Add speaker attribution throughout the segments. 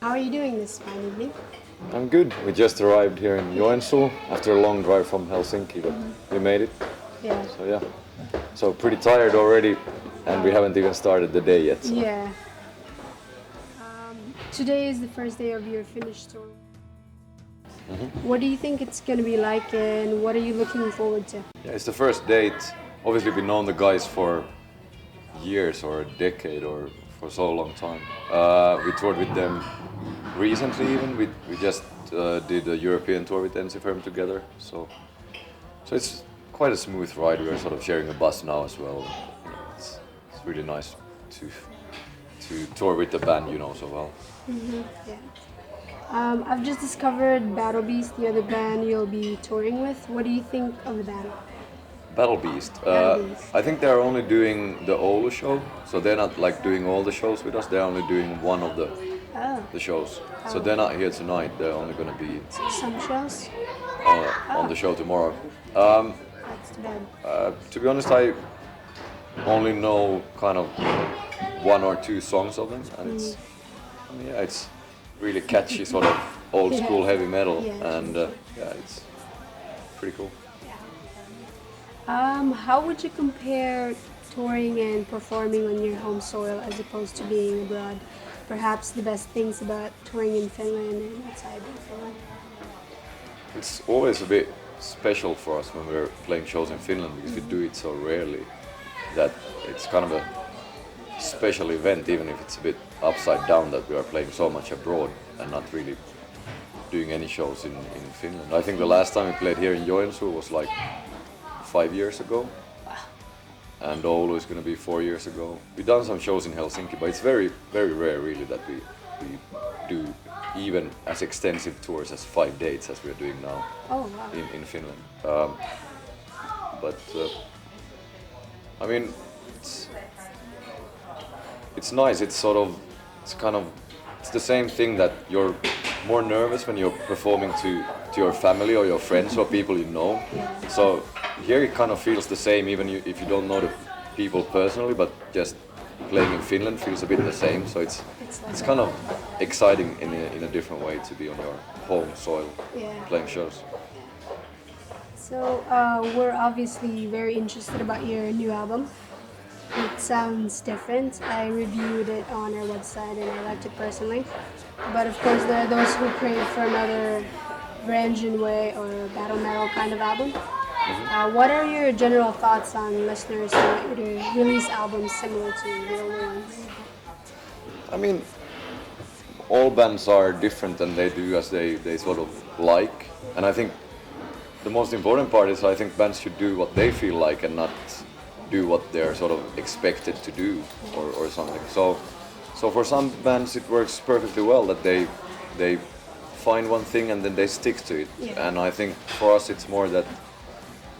Speaker 1: How are you doing this fine evening?
Speaker 2: I'm good. We just arrived here in Joensuu after a long drive from Helsinki, but we made it.
Speaker 1: Yeah.
Speaker 2: So yeah, so pretty tired already, and we haven't even started the day yet. So.
Speaker 1: Yeah. Today is the first day of your Finnish tour. What do you think it's going to be like, and what are you looking forward to?
Speaker 2: Yeah, it's the first date. Obviously, we've known the guys for years or a decade or for so long time. We toured with them recently even. We just did a European tour with Ensifirm together. So it's quite a smooth ride. We're sort of sharing a bus now as well. It's really nice to tour with the band you know so well.
Speaker 1: Yeah. I've just discovered Battle Beast, the other band you'll be touring with. What do you think of the band?
Speaker 2: Battle Beast.
Speaker 1: Battle Beast.
Speaker 2: I think they're only doing the Oulu show, so they're not like doing all the shows with us. They're only doing one of the shows. So they're not here tonight. They're only going to be
Speaker 1: Some shows?
Speaker 2: on the show tomorrow.
Speaker 1: That's too bad.
Speaker 2: To be honest, I only know kind of one or two songs of them, and it's really catchy, sort of old school heavy metal, and it's pretty cool.
Speaker 1: How would you compare touring and performing on your home soil as opposed to being abroad? Perhaps the best things about touring in Finland and outside of Finland?
Speaker 2: It's always a bit special for us when we're playing shows in Finland because we do it so rarely that it's kind of a special event, even if it's a bit upside down that we are playing so much abroad and not really doing any shows in Finland. I think the last time we played here in Joensuu was like 5 years ago, and Oulu is going to be 4 years ago. We've done some shows in Helsinki, but it's very, very rare really that we do even as extensive tours as 5 dates as we're doing now in Finland. I mean, it's nice. It's the same thing that you're more nervous when you're performing to your family or your friends or people you know. So here it kind of feels the same, even if you don't know the people personally, but just playing in Finland feels a bit the same. So it's kind of exciting in a different way to be on your home soil playing shows.
Speaker 1: So we're obviously very interested about your new album. It sounds different. I reviewed it on our website and I liked it personally. But of course there are those who crave for another Ranjan Way or battle metal kind of album. What are your general thoughts on listeners who want you to release albums similar to the older ones?
Speaker 2: I mean, all bands are different and they do as they sort of like. And I think the most important part is I think bands should do what they feel like and not do what they're sort of expected to do or something. So for some bands it works perfectly well that they find one thing and then they stick to it. And I think for us it's more that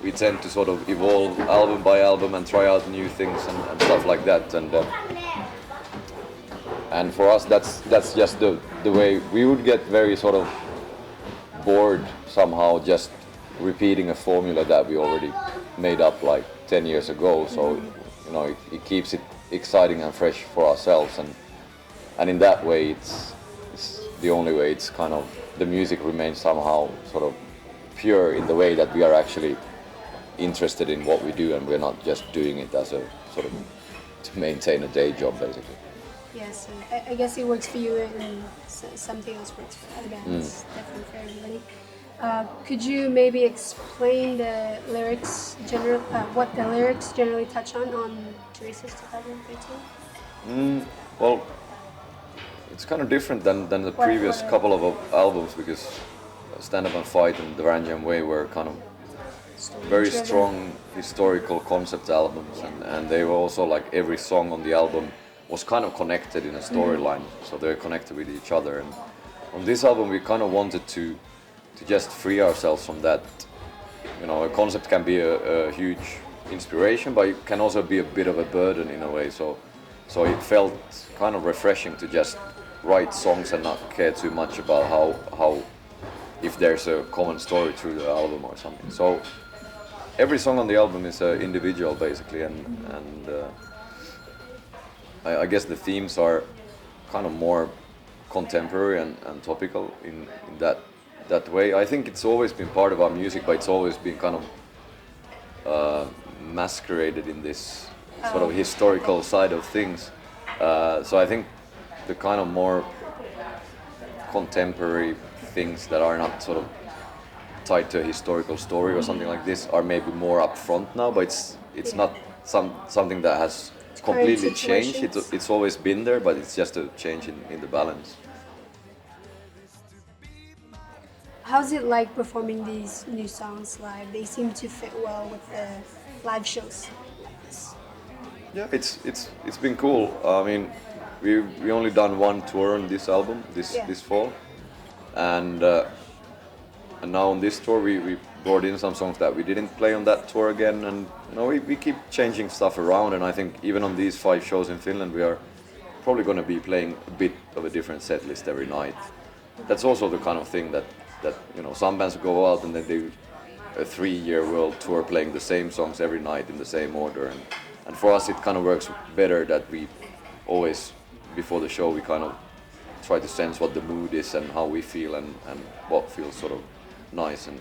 Speaker 2: we tend to sort of evolve album by album and try out new things and stuff like that. And for us that's just the way we would get very sort of bored somehow just repeating a formula that we already made up like 10 years ago. So it keeps it exciting and fresh for ourselves, and in that way it's the only way. It's kind of the music remains somehow sort of pure in the way that we are actually interested in what we do, and we're not just doing it as a sort of to maintain a day job basically.
Speaker 1: Yes, I guess it works for you and something else works for other bands. Definitely for everybody. Could you maybe explain the lyrics, what the lyrics generally touch on Turisas 2013?
Speaker 2: Well, it's kind of different than the previous couple of albums because Stand Up and Fight and The Ranjan Way were kind of very strong historical concept albums, and they were also like every song on the album was kind of connected in a storyline, so they're connected with each other. And on this album we kind of wanted to just free ourselves from that. A concept can be a huge inspiration, but it can also be a bit of a burden in a way. So it felt kind of refreshing to just write songs and not care too much about how if there's a common story through the album or something. So every song on the album is individual basically, and I guess the themes are kind of more contemporary and topical in that way. I think it's always been part of our music, but it's always been kind of masqueraded in this sort of historical side of things. So I think the kind of more contemporary things that are not sort of tied to a historical story or something like this are maybe more upfront now, but it's not something that has completely changed. It's always been there, but it's just a change in the balance.
Speaker 1: How's it like performing these new songs live? They seem to fit well with the live shows like this.
Speaker 2: Yeah, it's been cool. I mean, we only done one tour on this album this fall, and now on this tour we brought in some songs that we didn't play on that tour again, and we keep changing stuff around. And I think even on these 5 shows in Finland, we are probably going to be playing a bit of a different set list every night. That's also the kind of thing that some bands go out and then they do a 3-year world tour playing the same songs every night in the same order, and for us it kind of works better that we always, before the show, we kind of try to sense what the mood is and how we feel and what feels sort of nice and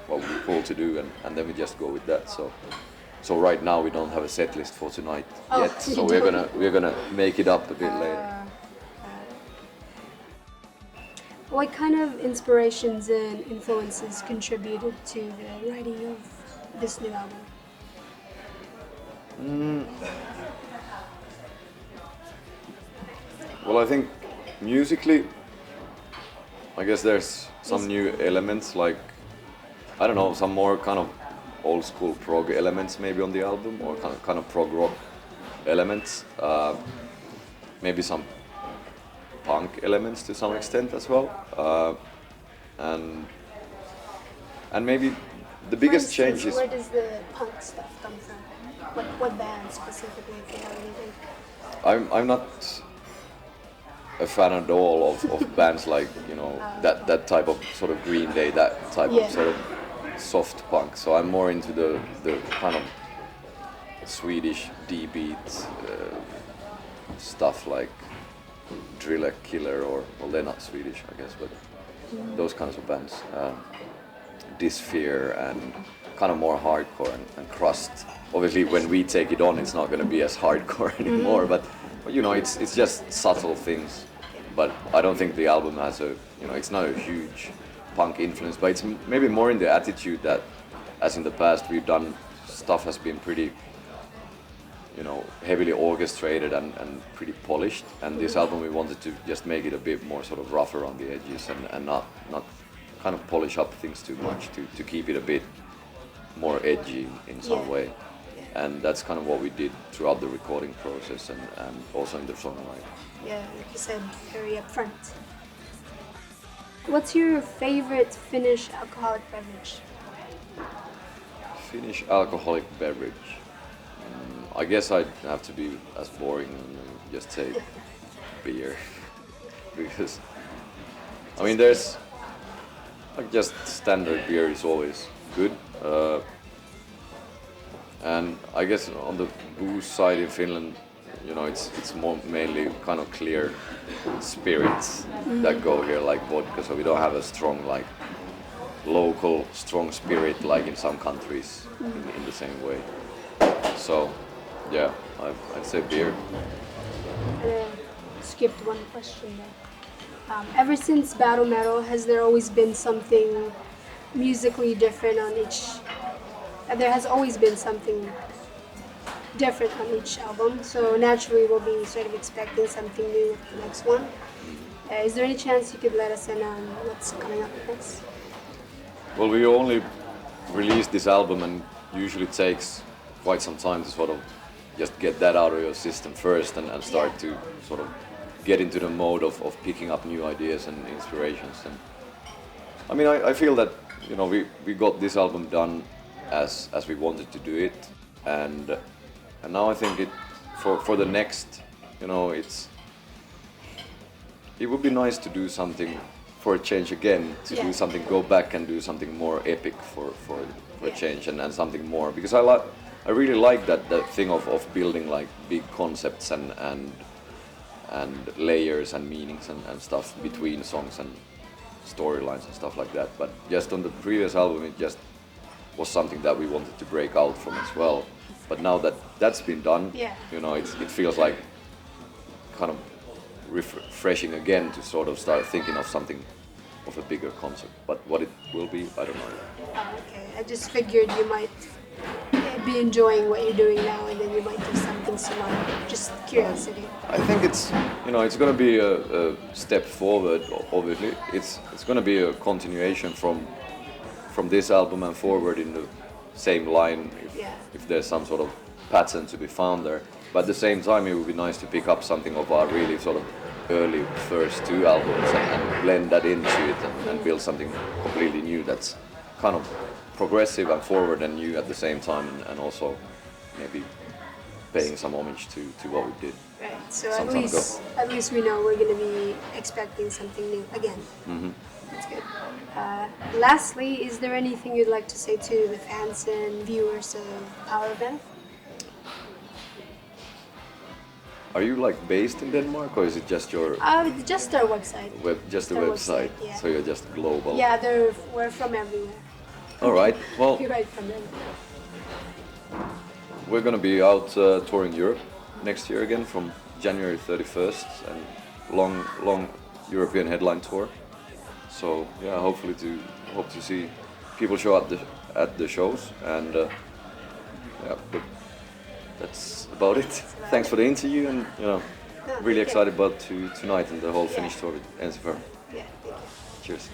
Speaker 2: what would be cool to do, and then we just go with that. So right now we don't have a set list for tonight yet, so we're gonna make it up a bit later.
Speaker 1: What kind of inspirations and influences contributed to the writing of this new album?
Speaker 2: Well, I think musically, I guess there's some new elements, like, I don't know, some more kind of old school prog elements maybe on the album, or kind of prog rock elements. Maybe some punk elements to some extent as well, and maybe the biggest change is.
Speaker 1: Where does the punk stuff come from? What band specifically, if you have anything?
Speaker 2: I'm not a fan at all of bands like that type of sort of Green Day, that type of sort of soft punk. So I'm more into the kind of Swedish D-beat stuff like Driller Killer, or well, they're not Swedish, I guess, but those kinds of bands, Dysphere, and kind of more hardcore and crust. Obviously, when we take it on, it's not going to be as hardcore anymore, but it's just subtle things. But I don't think the album has it's not a huge punk influence, but it's maybe more in the attitude that, as in the past, we've done stuff has been pretty heavily orchestrated and pretty polished, and this album we wanted to just make it a bit more sort of rougher on the edges and not kind of polish up things too much, to keep it a bit more edgy in some way. And that's kind of what we did throughout the recording process and also in the songwriting.
Speaker 1: Yeah, like you said, very upfront. What's your favorite Finnish alcoholic beverage?
Speaker 2: Finnish alcoholic beverage? I guess I'd have to be as boring and just say beer. Because, I mean, there's like just standard beer is always good. And I guess on the booze side in Finland, it's more mainly kind of clear spirits that go here, like vodka. So we don't have a strong, like, local strong spirit like in some countries in the same way. So, yeah, I'd say beer.
Speaker 1: Skipped one question there. Ever since Battle Metal, has there always been something musically different on each? There has always been something different on each album, so naturally we'll be sort of expecting something new with the next one. Is there any chance you could let us in on what's coming up next?
Speaker 2: Well, we only released this album, and usually it takes quite some time to sort of just get that out of your system first and start to sort of get into the mode of picking up new ideas and inspirations. And I mean, I feel that we got this album done as we wanted to do it, and now I think for the next, it would be nice to do something for a change again, to do something, go back and do something more epic for a change and something more, because I really like that thing of building like big concepts and and layers and meanings and stuff between songs and storylines and stuff like that. But just on the previous album, it just was something that we wanted to break out from as well. But now that that's been done, you know, it feels like kind of refreshing again to sort of start thinking of something of a bigger concept. But what it will be, I don't know.
Speaker 1: Oh, okay, I just figured you might be enjoying what you're doing now, and then you might do something similar. Just curiosity.
Speaker 2: I think it's, you know, it's going to be a step forward. Obviously, it's going to be a continuation from this album and forward in the same line. If there's some sort of pattern to be found there, but at the same time, it would be nice to pick up something of our really sort of early first two albums and blend that into it and build something completely new that's kind of progressive and forward and new at the same time, and also maybe paying some homage to what we did.
Speaker 1: Right. So at least we know we're going to be expecting something new again.
Speaker 2: Mm-hmm.
Speaker 1: That's good. Lastly, is there anything you'd like to say to the fans and viewers of PowerofMetal?
Speaker 2: Are you like based in Denmark, or is it just your
Speaker 1: just our website.
Speaker 2: Just the website?
Speaker 1: Yeah.
Speaker 2: So you're just global.
Speaker 1: Yeah, we're from everywhere.
Speaker 2: All right. Well,
Speaker 1: We're right from everywhere.
Speaker 2: we're gonna be out touring Europe next year again from January 31st, and long European headline tour. So yeah, hope to see people show up at the shows, and yeah, but that's about it. Thanks for the interview, and you know, really excited about tonight and the whole Finnish tour with Ensi Firm.
Speaker 1: Yeah, thank you.
Speaker 2: Cheers.